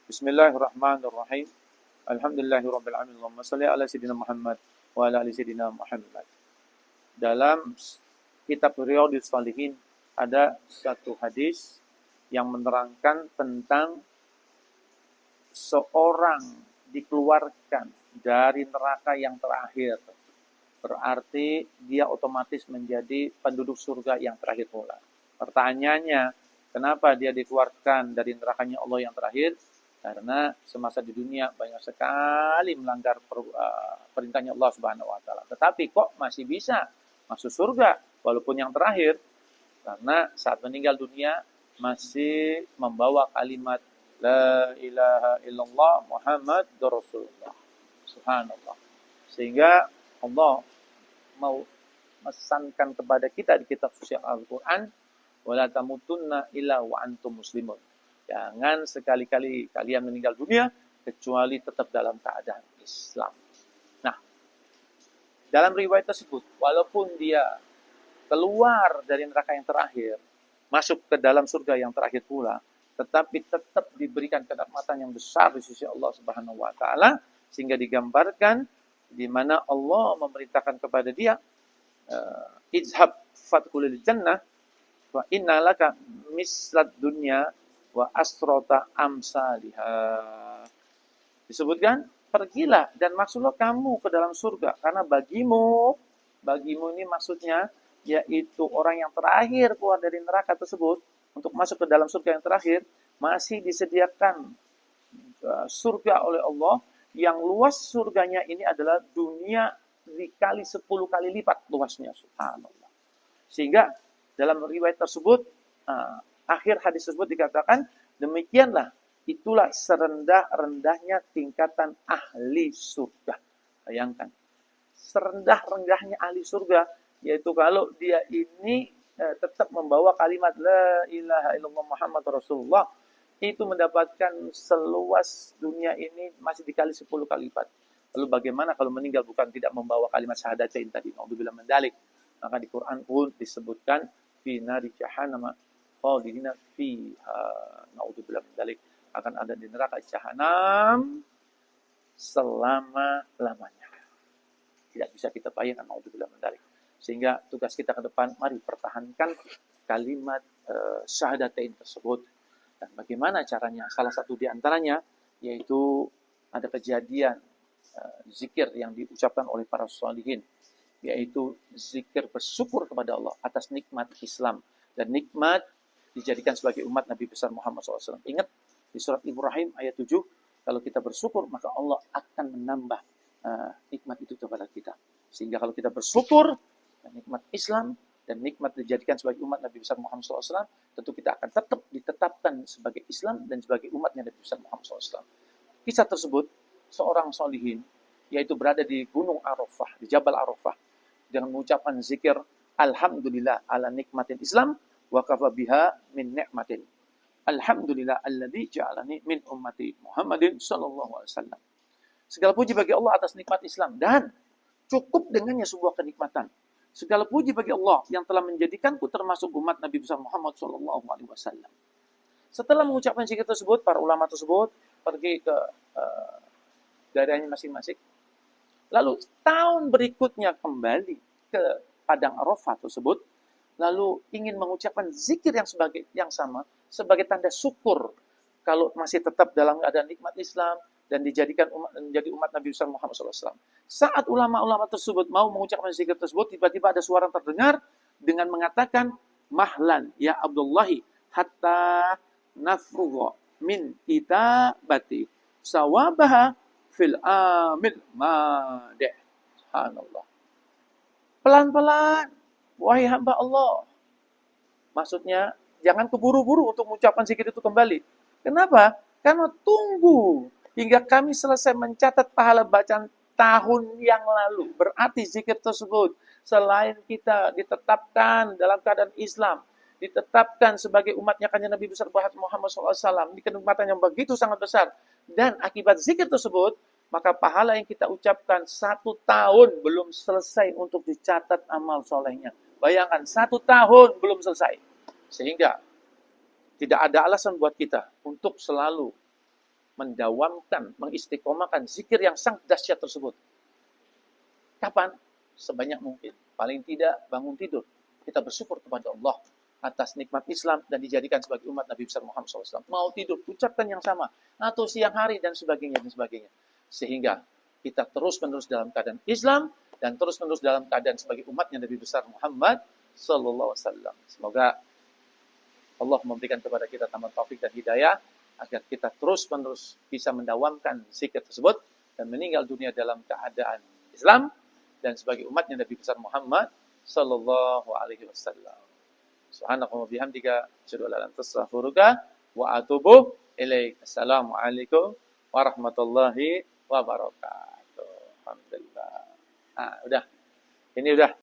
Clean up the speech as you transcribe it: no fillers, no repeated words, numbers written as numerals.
Bismillahirrahmanirrahim. Alhamdulillahirabbil alamin. Allahumma shalli ala sayyidina Muhammad wa ala ali sayyidina Muhammad. Dalam kitab Riyadhus Shalihin ada satu hadis yang menerangkan tentang seorang dikeluarkan dari neraka yang terakhir. Berarti dia otomatis menjadi penduduk surga yang terakhir pula. Pertanyaannya, kenapa dia dikeluarkan dari nerakanya Allah yang terakhir? Karena semasa di dunia banyak sekali melanggar perintahnya Allah Subhanahu wa taala. Tetapi kok masih bisa masuk surga walaupun yang terakhir? Karena saat meninggal dunia masih membawa kalimat la ilaha illallah Muhammadur Rasulullah. Subhanallah. Sehingga Allah mau mesankan kepada kita di kitab suci Al-Qur'an, wala tamutunna illa wa antum muslimun. Jangan sekali-kali kalian meninggal dunia kecuali tetap dalam keadaan Islam. Nah, dalam riwayat tersebut, walaupun dia keluar dari neraka yang terakhir, masuk ke dalam surga yang terakhir pula, tetapi tetap diberikan kenikmatan yang besar di sisi Allah Subhanahu wa taala, sehingga digambarkan di mana Allah memerintahkan kepada dia, izhab fadkhulil jannah wa inna laka mislad dunya wa asrota amsaliha. Disebutkan, pergilah dan masuklah kamu ke dalam surga, karena bagimu ini maksudnya yaitu orang yang terakhir keluar dari neraka tersebut untuk masuk ke dalam surga yang terakhir, masih disediakan surga oleh Allah yang luas surganya ini adalah dunia dikali 10 kali lipat luasnya, subhanallah. Sehingga dalam riwayat tersebut, akhir hadis tersebut dikatakan, demikianlah, itulah serendah-rendahnya tingkatan ahli surga. Bayangkan, serendah-rendahnya ahli surga, yaitu kalau dia ini tetap membawa kalimat la ilaha illallah Muhammad Rasulullah, itu mendapatkan seluas dunia ini masih dikali 10 kali lipat. Lalu bagaimana kalau meninggal bukan tidak membawa kalimat syahadatain tadi, naudzubillah min dzalik. Maka di Quran pun disebutkan fi nari jahannam khalidina fiha, naudzubillah min dzalik, akan ada di neraka jahanam selama-lamanya. Tidak bisa kita bayangkan, naudzubillah min dzalik. Sehingga tugas kita ke depan, mari pertahankan kalimat syahadatain tersebut. Dan bagaimana caranya? Salah satu di antaranya yaitu ada kejadian zikir yang diucapkan oleh para sholihin, yaitu zikir bersyukur kepada Allah atas nikmat Islam dan nikmat dijadikan sebagai umat Nabi besar Muhammad SAW. Ingat di surat Ibrahim ayat 7, kalau kita bersyukur maka Allah akan menambah nikmat itu kepada kita. Sehingga kalau kita bersyukur nikmat Islam dan nikmat dijadikan sebagai umat Nabi besar Muhammad SAW, tentu kita akan tetap ditetapkan sebagai Islam dan sebagai umatnya Nabi besar Muhammad SAW. Kisah tersebut, seorang sholihin, yaitu berada di Gunung Arafah, di Jabal Arafah, dengan mengucapkan zikir, Alhamdulillah ala nikmatin Islam, wa kafa biha min ni'matin. Alhamdulillah alladzi ja'alani min ummati Muhammadin sallallahu alaihi wasallam. Segala puji bagi Allah atas nikmat Islam, dan cukup dengannya sebuah kenikmatan. Segala puji bagi Allah yang telah menjadikanku termasuk umat Nabi besar Muhammad sallallahu alaihi wasallam. Setelah mengucapkan zikir tersebut, para ulama tersebut pergi ke daerahnya masing-masing. Lalu tahun berikutnya kembali ke padang Arafah tersebut, lalu ingin mengucapkan zikir yang sama sebagai tanda syukur kalau masih tetap dalam keadaan nikmat Islam dan dijadikan menjadi umat Nabi besar Muhammad SAW. Saat ulama-ulama tersebut mau mengucapkan zikir tersebut, tiba-tiba ada suara terdengar dengan mengatakan, mahlan ya Abdullahi hatta nafrugha min kitabati sawabaha fil amil madeh. Subhanallah. Pelan-pelan, wahai hamba Allah. Maksudnya, jangan keburu-buru untuk mengucapkan zikir itu kembali. Kenapa? Karena tunggu hingga kami selesai mencatat pahala bacaan tahun yang lalu. Berarti zikir tersebut, selain kita ditetapkan dalam keadaan Islam, ditetapkan sebagai umatnya kanjeng Nabi besar Muhammad SAW, di kenikmatan yang begitu sangat besar, dan akibat zikir tersebut, maka pahala yang kita ucapkan 1 tahun belum selesai untuk dicatat amal solehnya. Bayangkan, 1 tahun belum selesai. Sehingga tidak ada alasan buat kita untuk selalu mendawamkan, mengistiqomahkan zikir yang sangat dahsyat tersebut. Kapan? Sebanyak mungkin. Paling tidak bangun tidur. Kita bersyukur kepada Allah atas nikmat Islam dan dijadikan sebagai umat Nabi besar Muhammad SAW. Mau tidur, ucapkan yang sama. Atau siang hari dan sebagainya. Sehingga kita terus-menerus dalam keadaan Islam dan terus-menerus dalam keadaan sebagai umatnya Nabi besar Muhammad SAW. Semoga Allah memberikan kepada kita tambahan taufik dan hidayah agar kita terus-menerus bisa mendawamkan zikir tersebut dan meninggal dunia dalam keadaan Islam dan sebagai umatnya Nabi besar Muhammad sallallahu alaihi wasallam. Subhanallah wa bihamdika asyhadu an la ilaha illa anta astaghfiruka wa atubu ilaik. Assalamualaikum warahmatullahi wabarakatuh. Alhamdulillah. Udah. Ini udah